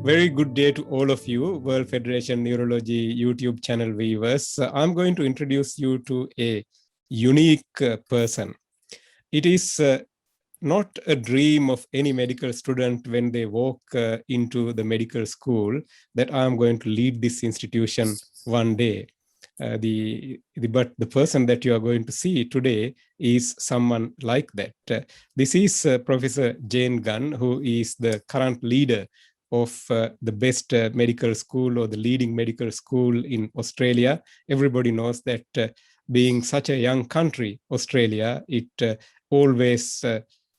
Very good day to all of you, World Federation Neurology YouTube channel viewers. I'm going to introduce you to a unique person. It is not a dream of any medical student when they walk into the medical school that I'm going to lead this institution one day. But the person that you are going to see today is someone like that. This is Professor Jane Gunn, who is the current leader of the best medical school or the leading medical school in Australia. Everybody knows that being such a young country, Australia, it always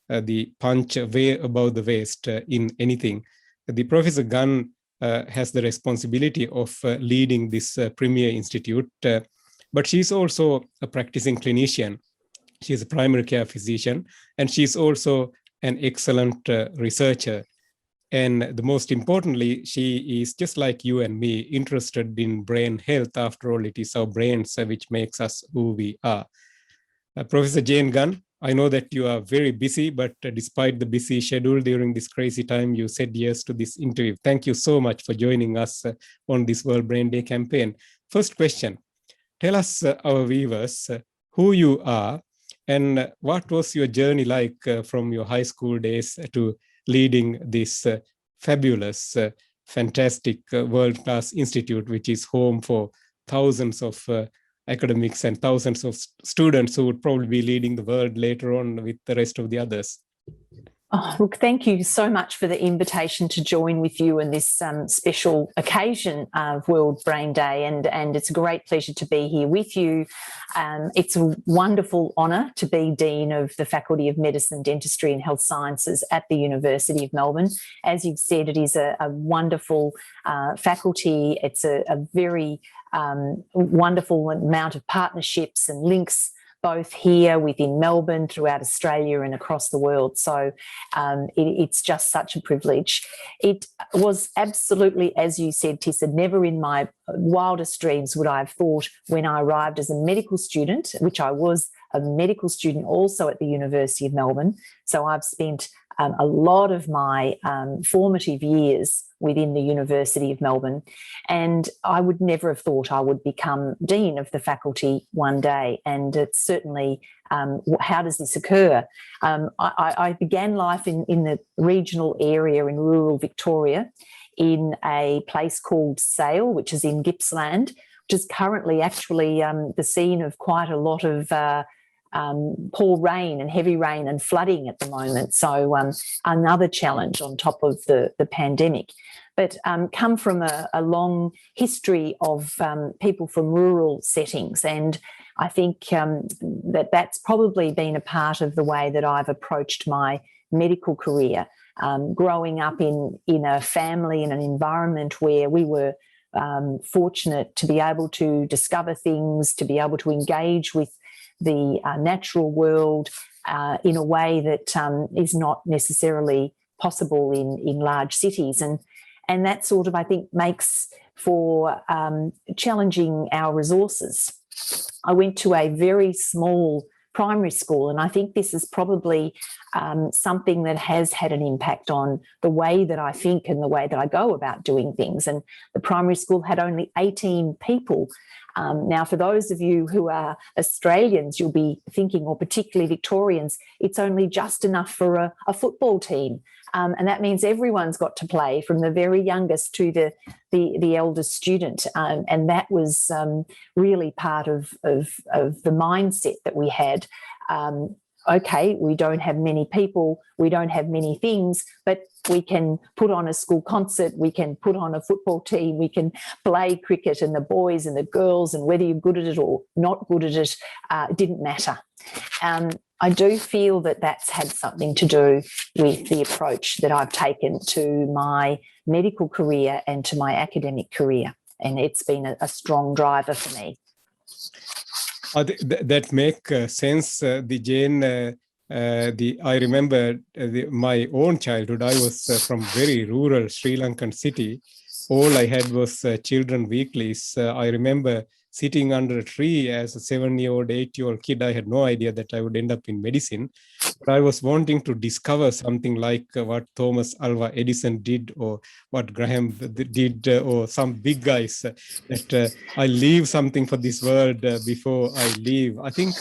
the punch way above the waist in anything. The Professor Gunn has the responsibility of leading this premier institute, but she's also a practicing clinician. She's a primary care physician, and she's also an excellent researcher. And the most importantly, she is just like you and me, interested in brain health. After all, it is our brains which makes us who we are. Professor Jane Gunn, I know that you are very busy, but despite the busy schedule during this crazy time, you said yes to this interview. Thank you so much for joining us on this World Brain Day campaign. First question, tell us, our viewers, who you are and what was your journey like from your high school days to leading this fabulous, fantastic world-class institute, which is home for thousands of academics and thousands of students who would probably be leading the world later on with the rest of the others. Oh, look, thank you so much for the invitation to join with you in this special occasion of World Brain Day, and it's a great pleasure to be here with you. It's a wonderful honour to be Dean of the Faculty of Medicine, Dentistry and Health Sciences at the University of Melbourne. As you've said, it is a wonderful faculty. It's a very wonderful amount of partnerships and links both here within Melbourne, throughout Australia and across the world. So it's just such a privilege. It was absolutely, as you said, Tissa, never in my wildest dreams would I have thought when I arrived as a medical student, which I was a medical student also at the University of Melbourne. So I've spent a lot of my formative years within the University of Melbourne, and I would never have thought I would become Dean of the faculty one day. And it's certainly, how does this occur? I began life in the regional area in rural Victoria in a place called Sale, which is in Gippsland, which is currently actually the scene of quite a lot of poor rain and heavy rain and flooding at the moment. So another challenge on top of the pandemic. But come from a long history of people from rural settings. And I think that's probably been a part of the way that I've approached my medical career. Growing up in a family, in an environment where we were fortunate to be able to discover things, to be able to engage with the natural world in a way that is not necessarily possible in large cities. And that sort of, I think, makes for challenging our resources. I went to a very small primary school, and I think this is probably something that has had an impact on the way that I think and the way that I go about doing things. And the primary school had only 18 people. Now, for those of you who are Australians, you'll be thinking, or particularly Victorians, it's only just enough for a football team. And that means everyone's got to play, from the very youngest to the eldest student. And that was really part of the mindset that we had. Okay, we don't have many people, we don't have many things, but we can put on a school concert, we can put on a football team, we can play cricket, and the boys and the girls, and whether you're good at it or not good at it, didn't matter. I do feel that that's had something to do with the approach that I've taken to my medical career and to my academic career, and it's been a strong driver for me. That make sense. The Jane, I remember my own childhood. I was from very rural Sri Lankan city. All I had was children weeklies. I remember sitting under a tree as a 7-year-old, 8-year-old kid. I had no idea that I would end up in medicine. But I was wanting to discover something like what Thomas Alva Edison did, or what Graham did, or some big guys, that I leave something for this world before I leave. I think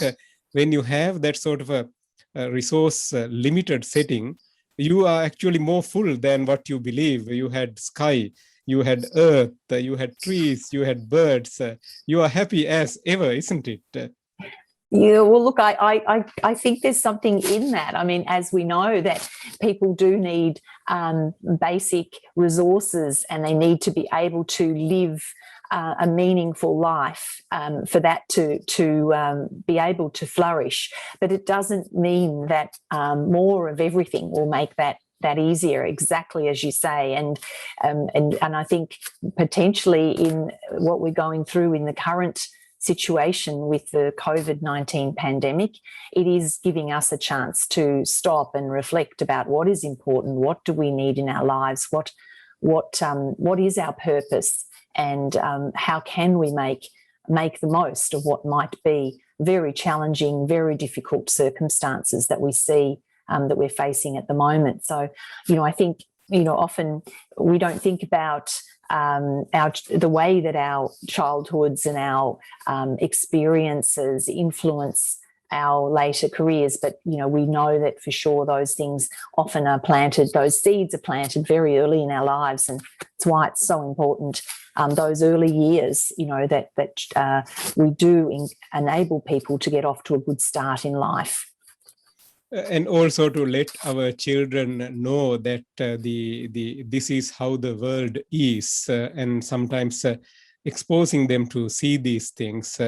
when you have that sort of a resource limited setting, you are actually more full than what you believe. You had sky, you had earth, you had trees, you had birds. You are happy as ever, isn't it? Yeah, well, look, I think there's something in that. I mean, as we know, that people do need basic resources, and they need to be able to live a meaningful life for that to be able to flourish. But it doesn't mean that more of everything will make that easier, exactly as you say. And I think potentially in what we're going through in the current situation with the COVID-19 pandemic, it is giving us a chance to stop and reflect about what is important, what do we need in our lives, what is our purpose, and how can we make the most of what might be very challenging, very difficult circumstances that we see that we're facing at the moment. So, I think, often we don't think about the way that our childhoods and our experiences influence our later careers, but we know that for sure those things often are planted, those seeds are planted very early in our lives, and it's why it's so important those early years, that we do enable people to get off to a good start in life. And also to let our children know that this is how the world is, and sometimes exposing them to see these things.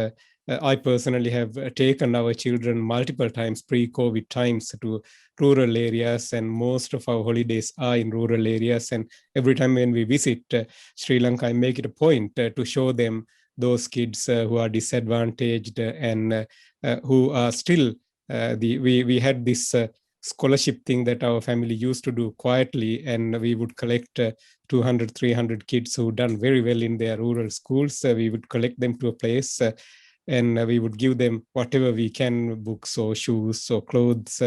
I personally have taken our children multiple times pre-COVID times to rural areas, and most of our holidays are in rural areas. And every time when we visit Sri Lanka, I make it a point to show them those kids who are disadvantaged and who are still we had this scholarship thing that our family used to do quietly, and we would collect 200, 300 kids who done very well in their rural schools. We would collect them to a place, and we would give them whatever we can, books or shoes or clothes.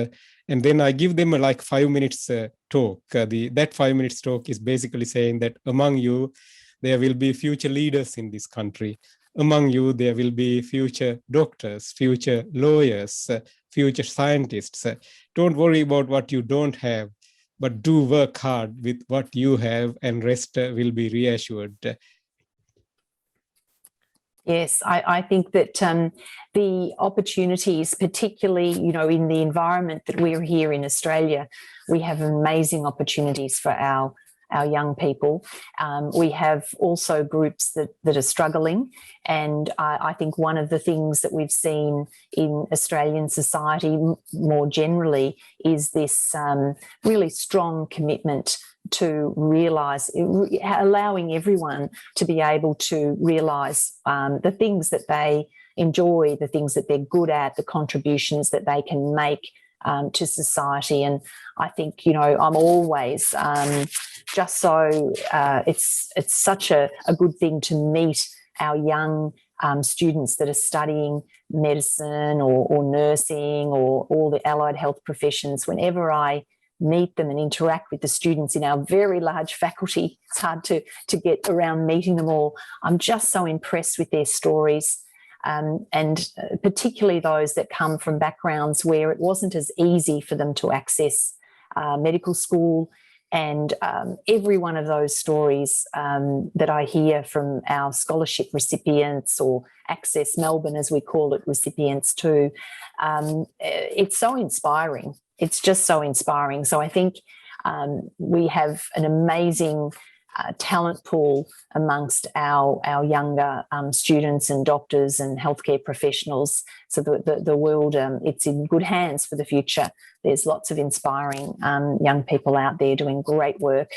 And then I give them a 5 minutes talk. That 5 minutes talk is basically saying that among you, there will be future leaders in this country. Among you, there will be future doctors, future lawyers, future scientists. Don't worry about what you don't have, but do work hard with what you have, and rest will be reassured. Yes, I think that the opportunities, particularly, in the environment that we're here in Australia, we have amazing opportunities for our young people. We have also groups that are struggling. And I think one of the things that we've seen in Australian society more generally is this really strong commitment to realise, allowing everyone to be able to realise the things that they enjoy, the things that they're good at, the contributions that they can make to society. And I think, I'm always just so, it's such a good thing to meet our young students that are studying medicine or nursing or all the allied health professions. Whenever I meet them and interact with the students in our very large faculty, it's hard to get around meeting them all. I'm just so impressed with their stories. And particularly those that come from backgrounds where it wasn't as easy for them to access medical school. And every one of those stories that I hear from our scholarship recipients, or Access Melbourne, as we call it, recipients too, it's so inspiring. It's just so inspiring. So I think we have an amazing talent pool amongst our younger students and doctors and healthcare professionals. So the world, it's in good hands for the future. There's lots of inspiring young people out there doing great work.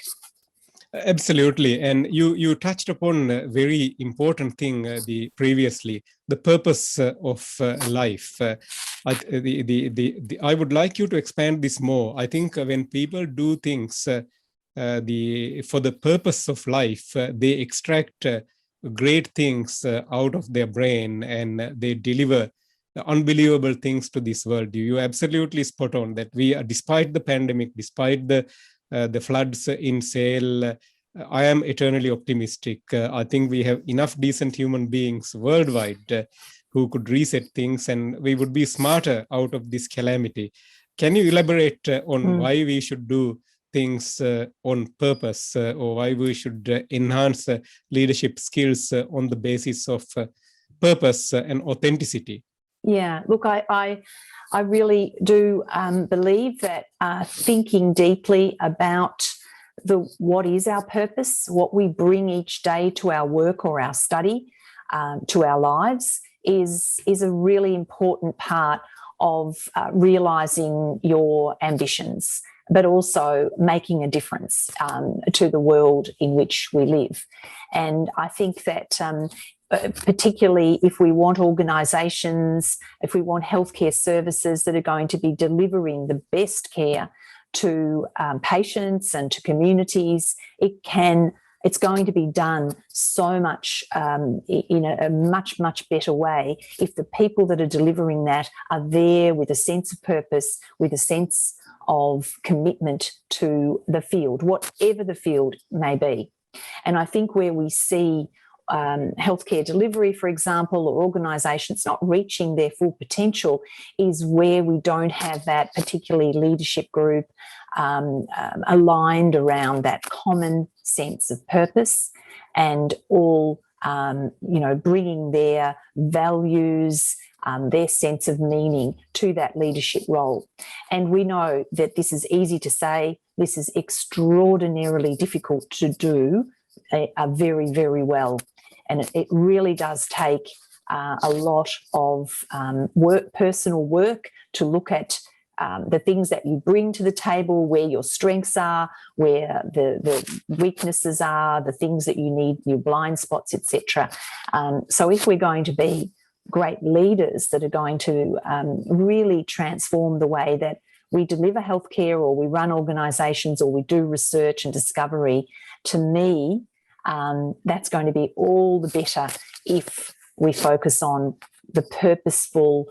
Absolutely. And you touched upon a very important thing previously, the purpose of life. I would like you to expand this more. I think when people do things for the purpose of life, they extract great things out of their brain, and they deliver unbelievable things to this world. You absolutely spot on that we are, despite the pandemic, despite the floods in Sale, I am eternally optimistic. I think we have enough decent human beings worldwide who could reset things, and we would be smarter out of this calamity. Can you elaborate on why we should do things on purpose, or why we should enhance leadership skills on the basis of purpose and authenticity? Yeah, look, I really do believe that thinking deeply about what is our purpose, what we bring each day to our work or our study, to our lives, is a really important part of realising your ambitions, but also making a difference to the world in which we live. And I think that particularly if we want organisations, if we want healthcare services that are going to be delivering the best care to patients and to communities, it's going to be done so much in a much, much better way if the people that are delivering that are there with a sense of purpose, with a sense of commitment to the field, whatever the field may be. And I think where we see healthcare delivery, for example, or organisations not reaching their full potential is where we don't have that particularly leadership group aligned around that common sense of purpose and all, bringing their values, their sense of meaning to that leadership role. And we know that this is easy to say, this is extraordinarily difficult to do very, very well. And it really does take a lot of personal work to look at the things that you bring to the table, where your strengths are, where the weaknesses are, the things that you need, your blind spots, etc. So if we're going to be great leaders that are going to really transform the way that we deliver healthcare or we run organisations or we do research and discovery, to me, that's going to be all the better if we focus on the purposeful,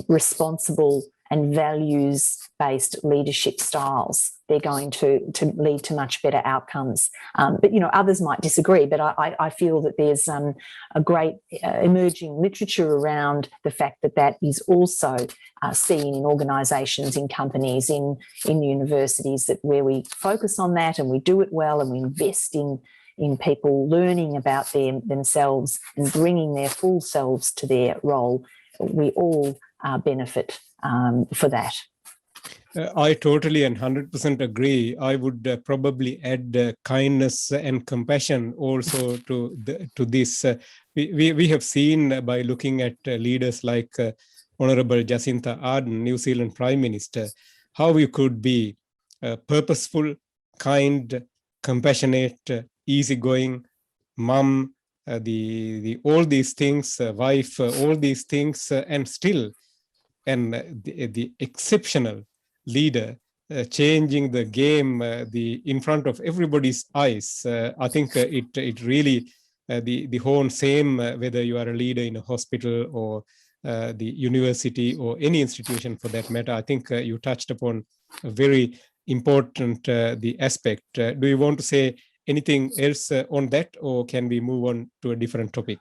responsible and values-based leadership styles. They're going to lead to much better outcomes. But, others might disagree, but I feel that there's a great emerging literature around the fact that is also seen in organisations, in companies, in universities, that where we focus on that and we do it well and we invest in people learning about themselves and bringing their full selves to their role, we all benefit for that. I totally and 100% agree. I would probably add kindness and compassion also to this. We have seen by looking at leaders like Honourable Jacinta Ardern, New Zealand Prime Minister, how you could be purposeful, kind, compassionate, easygoing, mum, all these things, wife, all these things, and still, and the exceptional leader, changing the game in front of everybody's eyes. I think it really the whole same whether you are a leader in a hospital or the university or any institution for that matter. I think you touched upon a very important the aspect. Do you want to say anything else on that, or can we move on to a different topic?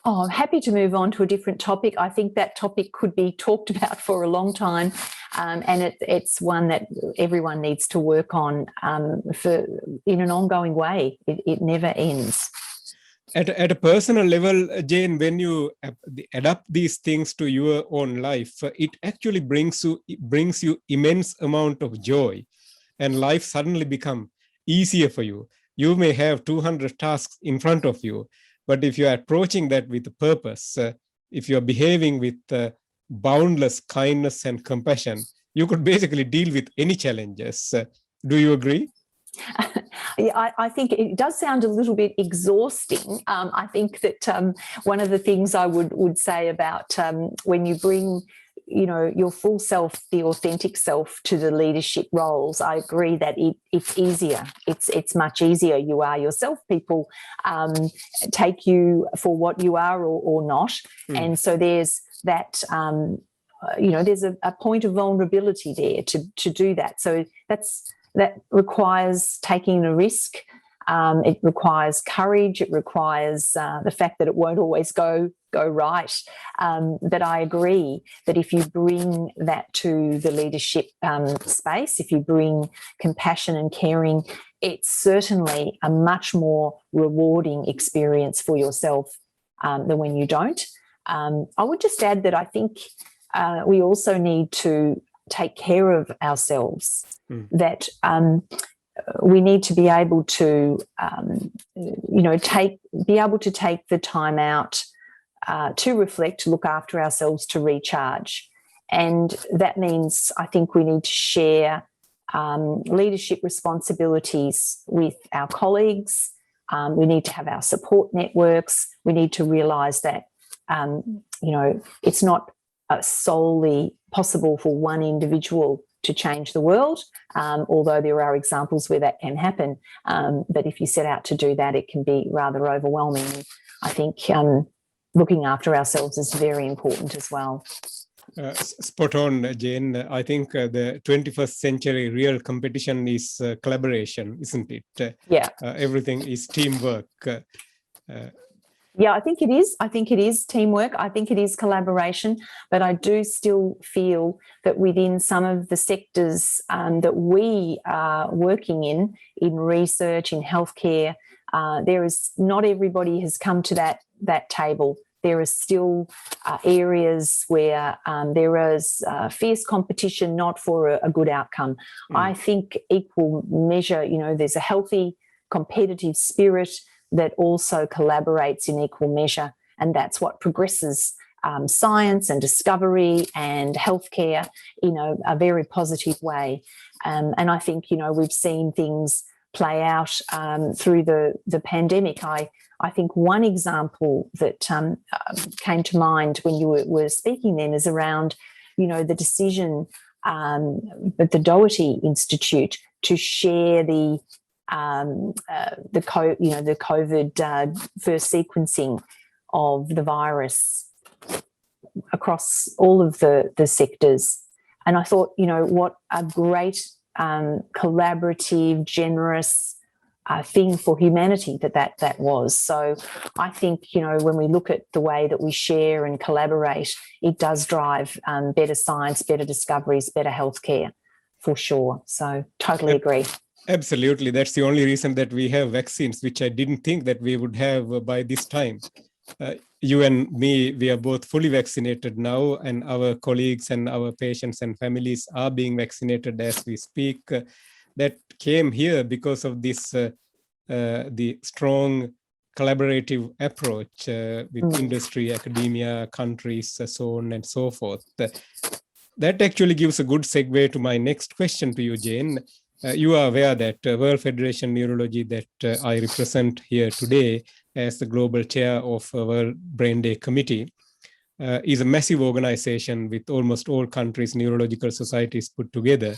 Oh, I'm happy to move on to a different topic. I think that topic could be talked about for a long time, and it's one that everyone needs to work on in an ongoing way. It never ends. At a personal level, Jane, when you adapt these things to your own life, it actually brings you immense amount of joy, and life suddenly becomes easier for you. You may have 200 tasks in front of you, but if you are approaching that with a purpose, if you are behaving with boundless kindness and compassion, you could basically deal with any challenges. Do you agree? Yeah, I think it does sound a little bit exhausting. I think that one of the things I would say about when you bring your full self, the authentic self, to the leadership roles, I agree that it's easier. It's much easier. You are yourself. People take you for what you are or not. And so there's that there's a point of vulnerability there to do that. So that requires taking a risk. It requires courage. It requires the fact that it won't always go right. But I agree that if you bring that to the leadership space, if you bring compassion and caring, it's certainly a much more rewarding experience for yourself than when you don't. I would just add that I think we also need to take care of ourselves, that we need to be able to, be able to take the time out to reflect, to look after ourselves, to recharge. And that means I think we need to share leadership responsibilities with our colleagues. We need to have our support networks. We need to realise that, it's not solely possible for one individual to change the world, although there are examples where that can happen. But if you set out to do that, it can be rather overwhelming. I think looking after ourselves is very important as well. Spot on, Jane. I think the 21st century real competition is collaboration, isn't it? Yeah. Everything is teamwork. Yeah, I think it is. I think it is teamwork. I think it is collaboration. But I do still feel that within some of the sectors that we are working in research, in healthcare, there is not everybody has come to that table. There are still areas where there is fierce competition, not for a good outcome. I think equal measure, there's a healthy competitive spirit that also collaborates in equal measure, and that's what progresses science and discovery and healthcare in a very positive way. And I think, we've seen things play out through the pandemic. I think one example that came to mind when you were speaking then is around, the decision at the Doherty Institute to share the COVID first sequencing of the virus across all of the sectors. And I thought, what a great collaborative, generous thing for humanity that was. So I think, when we look at the way that we share and collaborate, it does drive better science, better discoveries, better healthcare, for sure. So totally agree. Absolutely. That's the only reason that we have vaccines, which I didn't think that we would have by this time. You and me, we are both fully vaccinated now, and our colleagues and our patients and families are being vaccinated as we speak. That came here because of this, the strong collaborative approach with industry, academia, countries, so on and so forth. That actually gives a good segue to my next question to you, Jane. You are aware that World Federation Neurology that I represent here today as the global chair of World Brain Day Committee is a massive organization with almost all countries' neurological societies put together.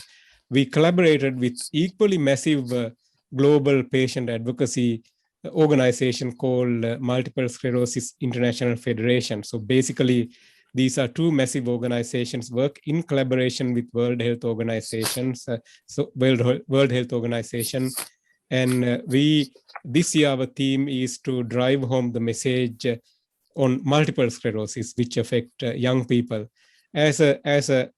We collaborated with equally massive global patient advocacy organization called Multiple Sclerosis International Federation. So basically, these are two massive organizations work in collaboration with World Health Organizations, World Health Organization. And this year, our theme is to drive home the message on multiple sclerosis, which affect young people. As a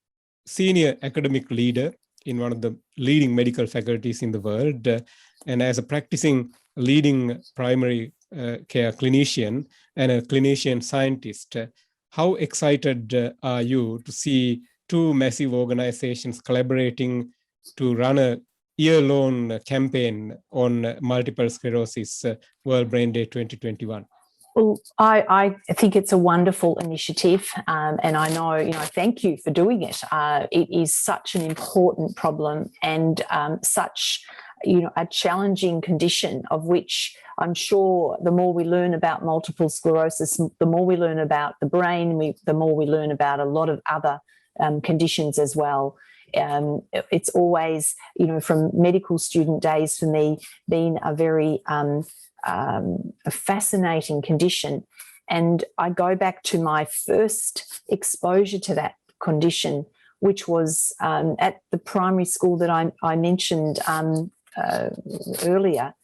senior academic leader in one of the leading medical faculties in the world, and as a practicing leading primary care clinician and a clinician scientist, how excited are you to see two massive organizations collaborating to run a year-long campaign on multiple sclerosis, World Brain Day 2021? Well, I think it's a wonderful initiative, and I know, thank you for doing it. It is such an important problem and such, a challenging condition of which I'm sure the more we learn about multiple sclerosis, the more we learn about the brain, the more we learn about a lot of other conditions as well. It's always, from medical student days for me, been a very a fascinating condition. And I go back to my first exposure to that condition, which was at the primary school that I mentioned earlier.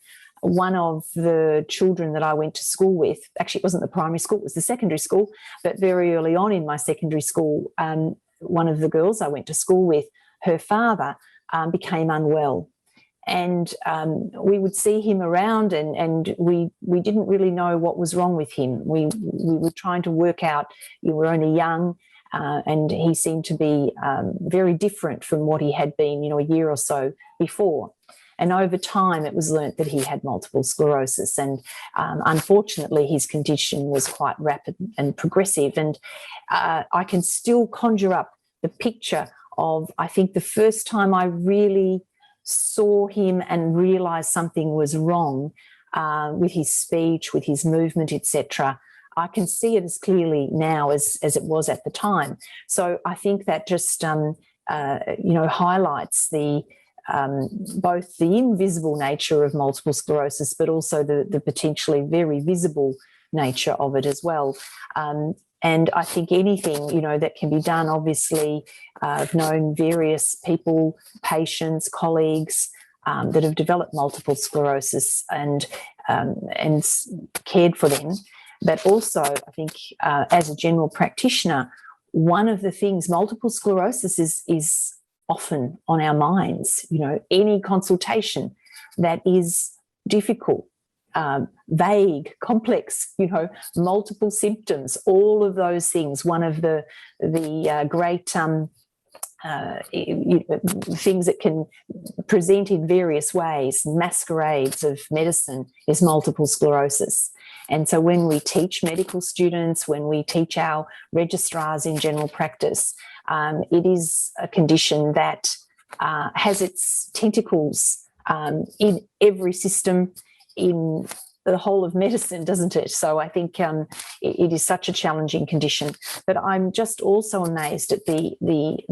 One of the children that I went to school with, actually it wasn't the primary school, it was the secondary school, but very early on in my secondary school, one of the girls I went to school with, her father became unwell. And we would see him around, and we didn't really know what was wrong with him. We were trying to work out, we were only young, and he seemed to be very different from what he had been, a year or so before. And over time, it was learnt that he had multiple sclerosis. And unfortunately, his condition was quite rapid and progressive. And I can still conjure up the picture of, I think, the first time I really saw him and realised something was wrong with his speech, with his movement, etc. I can see it as clearly now as it was at the time. So I think that just highlights the both the invisible nature of multiple sclerosis, but also the potentially very visible nature of it as well. And I think anything, that can be done, obviously, I've known various people, patients, colleagues that have developed multiple sclerosis and cared for them. But also, I think, as a general practitioner, one of the things, multiple sclerosis is often on our minds. Any consultation that is difficult, vague, complex, multiple symptoms, all of those things. One of the great things that can present in various ways, masquerades of medicine, is multiple sclerosis. And so when we teach medical students, when we teach our registrars in general practice, it is a condition that has its tentacles in every system, in the whole of medicine, doesn't it? So I think it is such a challenging condition. But I'm just also amazed at the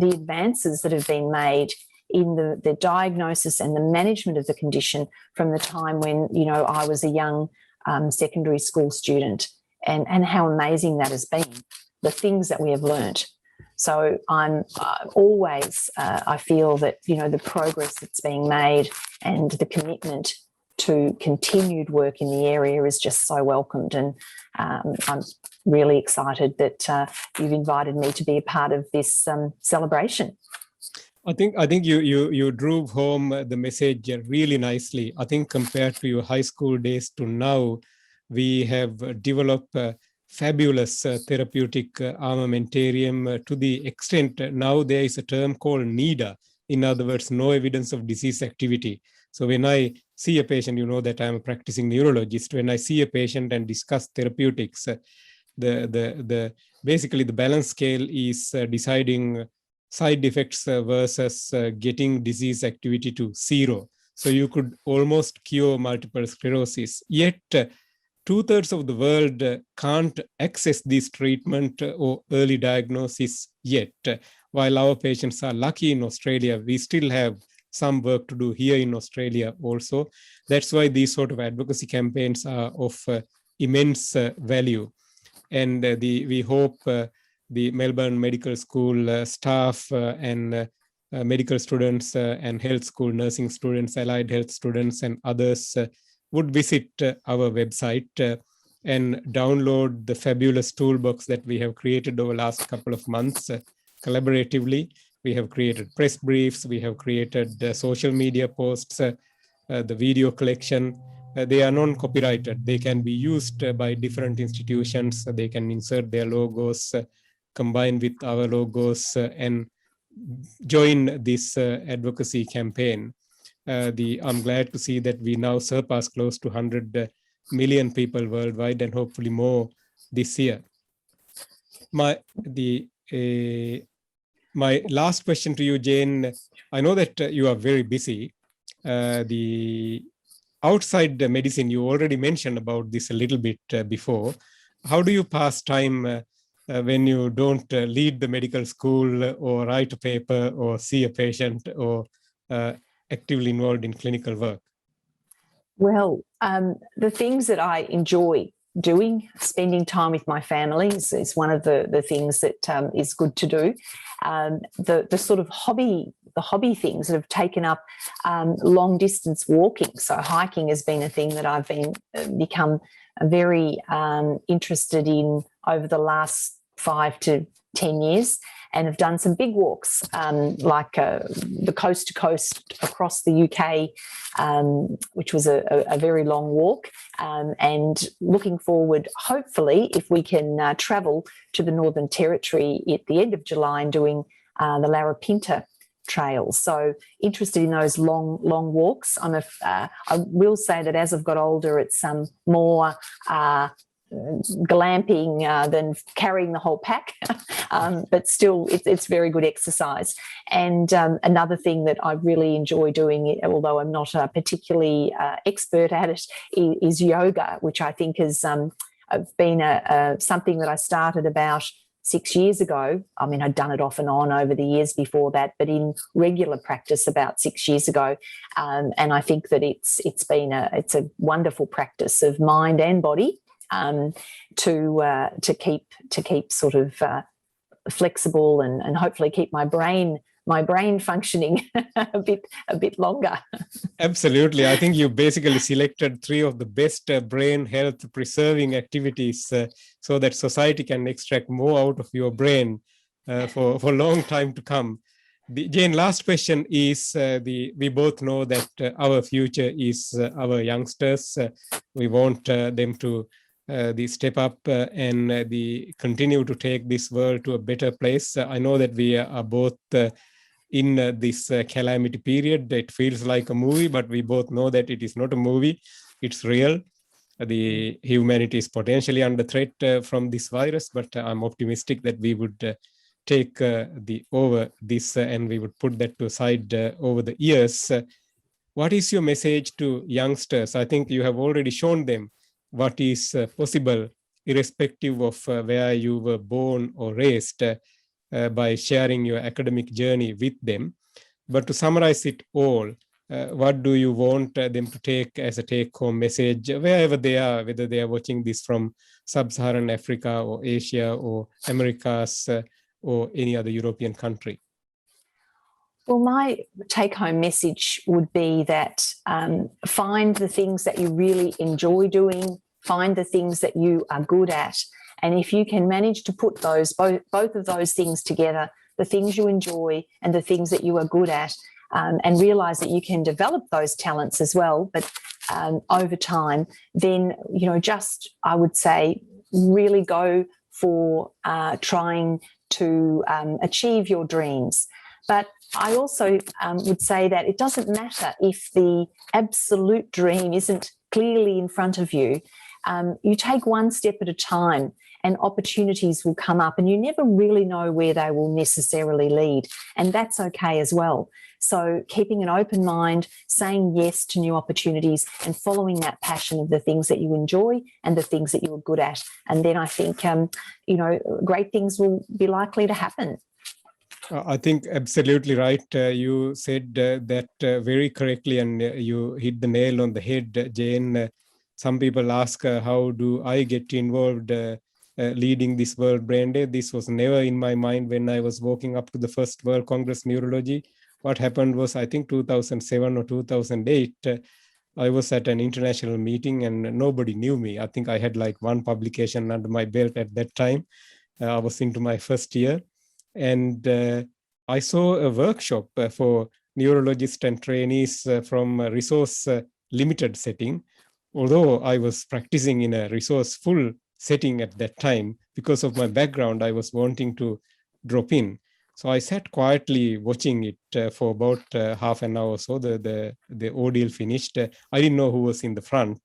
advances that have been made in the diagnosis and the management of the condition from the time when, I was a young secondary school student, and how amazing that has been, the things that we have learnt. So I'm always, I feel that, the progress that's being made and the commitment to continued work in the area is just so welcomed. And I'm really excited that you've invited me to be a part of this celebration. I think you drove home the message really nicely. I think compared to your high school days to now, we have developed fabulous therapeutic armamentarium to the extent now there is a term called NEDA. In other words, no evidence of disease activity. So when I see a patient, that I'm a practicing neurologist. When I see a patient and discuss therapeutics, basically the balance scale is deciding side effects versus getting disease activity to zero. So you could almost cure multiple sclerosis. Yet 2/3 of the world can't access this treatment or early diagnosis yet. While our patients are lucky in Australia, we still have some work to do here in Australia also. That's why these sort of advocacy campaigns are of immense value. And we hope the Melbourne Medical School staff and medical students and health school nursing students, allied health students and others would visit our website and download the fabulous toolbox that we have created over the last couple of months collaboratively. We have created press briefs, we have created social media posts, the video collection. They are non-copyrighted. They can be used by different institutions. They can insert their logos, combine with our logos, and join this advocacy campaign. I'm glad to see that we now surpass close to 100 million people worldwide, and hopefully more this year. My last question to you, Jane. I know that you are very busy. Outside the medicine, you already mentioned about this a little bit before. How do you pass time when you don't lead the medical school or write a paper or see a patient or actively involved in clinical work? Well, the things that I enjoy doing. Spending time with my family is one of the things that is good to do. The sort of hobby things that have taken up long distance walking. So hiking has been a thing that I've become very interested in over the last 5 to 10 years, and have done some big walks, like the coast to coast across the UK, which was a very long walk, and looking forward, hopefully, if we can travel to the Northern Territory at the end of July and doing the Larapinta trails. So interested in those long walks. I will say that as I've got older, it's more glamping than carrying the whole pack, but still it's very good exercise. And another thing that I really enjoy doing, although I'm not particularly expert at it, is yoga, which I think has been something that I started about 6 years ago. I mean, I'd done it off and on over the years before that, but in regular practice about 6 years ago. And I think that it's a wonderful practice of mind and body, to keep sort of flexible and hopefully keep my brain functioning a bit longer. Absolutely. I think you basically selected 3 of the best brain health preserving activities so that society can extract more out of your brain for a long time to come. Jane, last question is, we both know that our future is our youngsters. We want them to step up and continue to take this world to a better place. I know that we are both in this calamity period. It feels like a movie, but we both know that it is not a movie. It's real. The humanity is potentially under threat from this virus, but I'm optimistic that we would take over this and we would put that to aside over the years. What is your message to youngsters? I think you have already shown them what is possible, irrespective of where you were born or raised, by sharing your academic journey with them. But to summarize it all, what do you want them to take as a take-home message, wherever they are, whether they are watching this from Sub-Saharan Africa or Asia or Americas or any other European country? Well, my take-home message would be that find the things that you really enjoy doing, find the things that you are good at, and if you can manage to put both of those things together, the things you enjoy and the things that you are good at, and realise that you can develop those talents as well, but over time, then I would say really go for trying to achieve your dreams. But I also would say that it doesn't matter if the absolute dream isn't clearly in front of you. You take one step at a time and opportunities will come up, and you never really know where they will necessarily lead. And that's okay as well. So keeping an open mind, saying yes to new opportunities and following that passion of the things that you enjoy and the things that you are good at. And then I think, great things will be likely to happen. I think absolutely right. You said that very correctly, and you hit the nail on the head, Jane. Some people ask, how do I get involved leading this World Brain Day? This was never in my mind when I was walking up to the first World Congress Neurology. What happened was, I think 2007 or 2008, I was at an international meeting and nobody knew me. I think I had like one publication under my belt at that time. I was into my first year. And I saw a workshop for neurologists and trainees from a resource limited setting. Although I was practicing in a resourceful setting at that time, because of my background, I was wanting to drop in. So I sat quietly watching it for about half an hour or so. The ordeal finished. I didn't know who was in the front.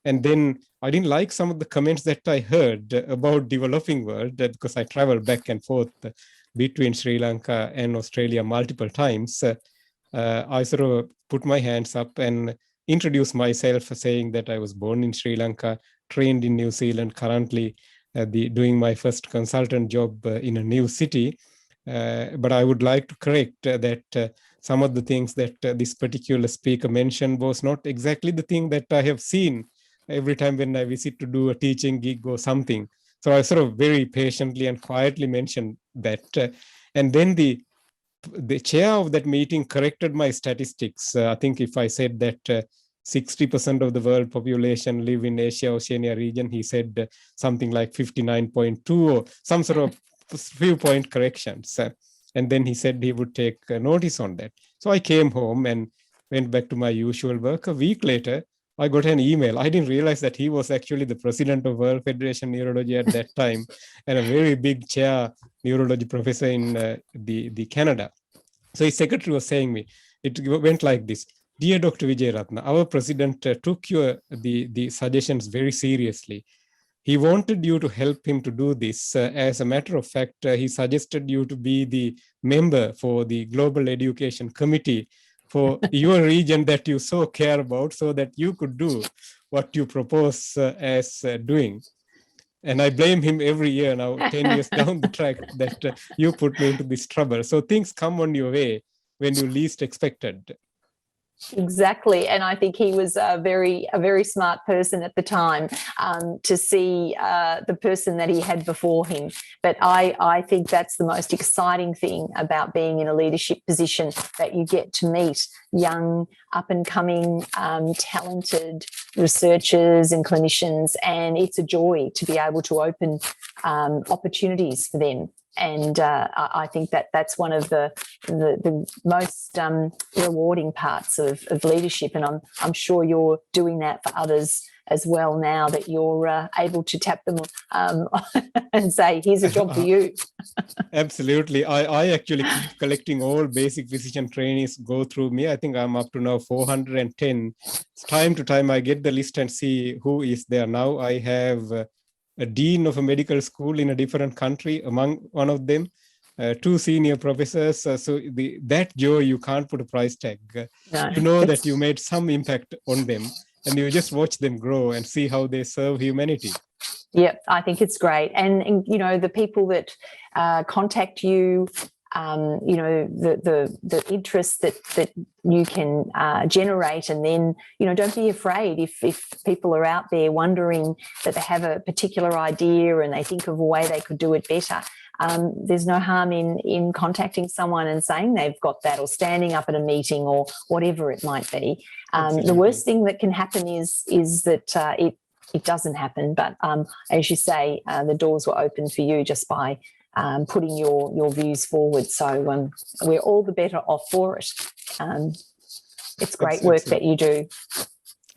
And then I didn't like some of the comments that I heard about developing world, because I traveled back and forth between Sri Lanka and Australia multiple times. I sort of put my hands up and introduced myself, saying that I was born in Sri Lanka, trained in New Zealand, currently doing my first consultant job in a new city. But I would like to correct that some of the things that this particular speaker mentioned was not exactly the thing that I have seen every time when I visit to do a teaching gig or something. So I sort of very patiently and quietly mentioned that. And then the chair of that meeting corrected my statistics. I think if I said that 60% of the world population live in Asia, Oceania region, he said something like 59.2 or some sort of few point corrections. And then he said he would take notice on that. So I came home and went back to my usual work. A week later, I got an email. I didn't realize that he was actually the president of World Federation Neurology at that time and a very big chair neurology professor in the Canada. So his secretary was saying me, it went like this: "Dear Dr. Wijeratne, our president took the suggestions very seriously. He wanted you to help him to do this. As a matter of fact, he suggested you to be the member for the Global Education Committee for your region that you so care about, so that you could do what you propose as doing." And I blame him every year now, 10 years down the track, that you put me into this trouble. So things come on your way when you least expected. Exactly, and I think he was a very smart person at the time, to see the person that he had before him. But I think that's the most exciting thing about being in a leadership position, that you get to meet young, up and coming, talented researchers and clinicians, and it's a joy to be able to open opportunities for them. And I think that that's one of the most rewarding parts of leadership. And I'm sure you're doing that for others as well now, that you're able to tap them and say, here's a job for you. Absolutely. I actually keep collecting all basic physician trainees go through me. I think I'm up to now 410. Time to time, I get the list and see who is there. Now I have a dean of a medical school in a different country among one of them, 2 senior professors. So that joy, you can't put a price tag. No, you know that you made some impact on them, and you just watch them grow and see how they serve humanity. Yeah, I think it's great. And you know, the people that contact you, you know, the interest that you can generate, and then, you know, don't be afraid if people are out there wondering that they have a particular idea and they think of a way they could do it better. There's no harm in contacting someone and saying they've got that, or standing up at a meeting or whatever it might be. The worst thing that can happen is that it doesn't happen. But as you say, the doors were open for you just by putting your views forward. So we're all the better off for it. It's great work that you do.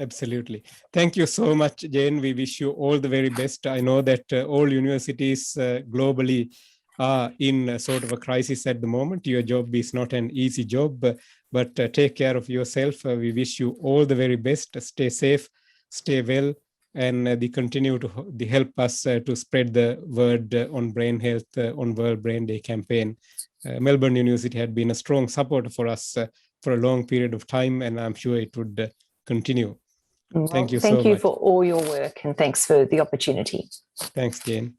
Absolutely. Thank you so much, Jane. We wish you all the very best. I know that all universities globally are in sort of a crisis at the moment. Your job is not an easy job, but take care of yourself. We wish you all the very best. Stay safe, stay well, and continue to help us to spread the word on brain health on World Brain Day campaign. Melbourne University had been a strong supporter for us for a long period of time, and I'm sure it would continue. Well, thank you so much. Thank you for all your work, and thanks for the opportunity. Thanks, Jane.